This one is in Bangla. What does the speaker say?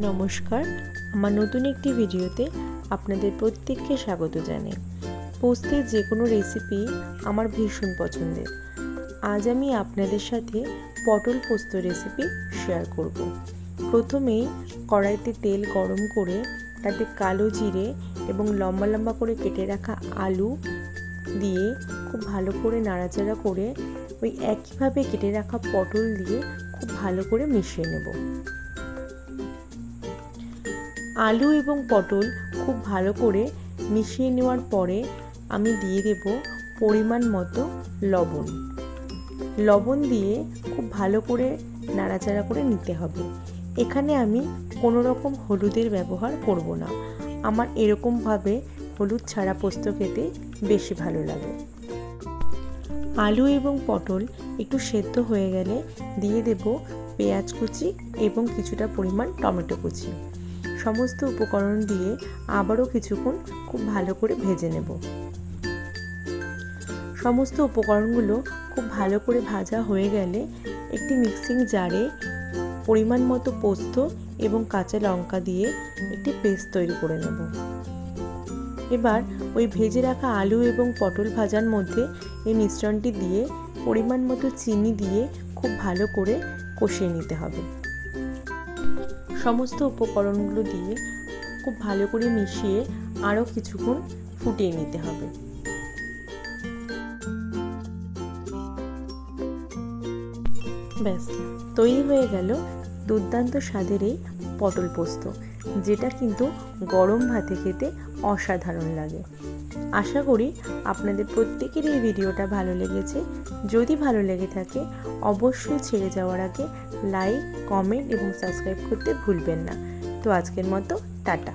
নমস্কার, আমার নতুন একটি ভিডিওতে আপনাদের প্রত্যেককে স্বাগত জানাই। পোস্তের যে কোনো রেসিপি আমার ভীষণ পছন্দের। আজ আমি আপনাদের সাথে পটল পোস্ত রেসিপি শেয়ার করব। প্রথমেই কড়াইতে তেল গরম করে তাতে কালো জিরে এবং লম্বা লম্বা করে কেটে রাখা আলু দিয়ে খুব ভালো করে নাড়াচাড়া করে ওই একইভাবে কেটে রাখা পটল দিয়ে খুব ভালো করে মিশিয়ে নেব। আলু এবং পটল খুব ভালো করে মিশিয়ে নেওয়ার পরে আমি দিয়ে দেব পরিমাণ মতো লবণ। লবণ দিয়ে খুব ভালো করে নাড়াচাড়া করে নিতে হবে। এখানে আমি কোনো রকম হলুদের ব্যবহার করব না। আমার এরকমভাবে হলুদ ছাড়া পোস্ত খেতে বেশি ভালো লাগে। আলু এবং পটল একটু সেদ্ধ হয়ে গেলে দিয়ে দেব পেঁয়াজ কুচি এবং কিছুটা পরিমাণ টমেটো কুচি। সমস্ত উপকরণ দিয়ে আবারও কিছুক্ষণ খুব ভালো করে ভেজে নেব। সমস্ত উপকরণগুলো খুব ভালো করে ভাজা হয়ে গেলে একটি মিক্সিং জারে পরিমাণ মতো পোস্ত এবং কাঁচা লঙ্কা দিয়ে একটি পেস্ট তৈরি করে নেব। এবার ওই ভেজে রাখা আলু এবং পটল ভাজার মধ্যে এই মিশ্রণটি দিয়ে পরিমাণ মতো চিনি দিয়ে খুব ভালো করে কষিয়ে নিতে হবে। সমস্ত উপকরণগুলো দিয়ে খুব ভালো করে মিশিয়ে আরও কিছুক্ষণ ফুটিয়ে নিতে হবে। ব্যাস, তৈরি হয়ে গেল দুর্দান্ত স্বাদের এই পটল পোস্ত, যেটা কিন্তু গরম ভাতে খেতে অসাধারণ লাগে। আশা করি আপনাদের প্রত্যেকের এই ভিডিওটা ভালো লেগেছে। যদি ভালো লেগে থাকে অবশ্যই ছেড়ে যাওয়ার আগে লাইক, কমেন্ট এবং সাবস্ক্রাইব করতে ভুলবেন না। তো আজকের মতো টাটা।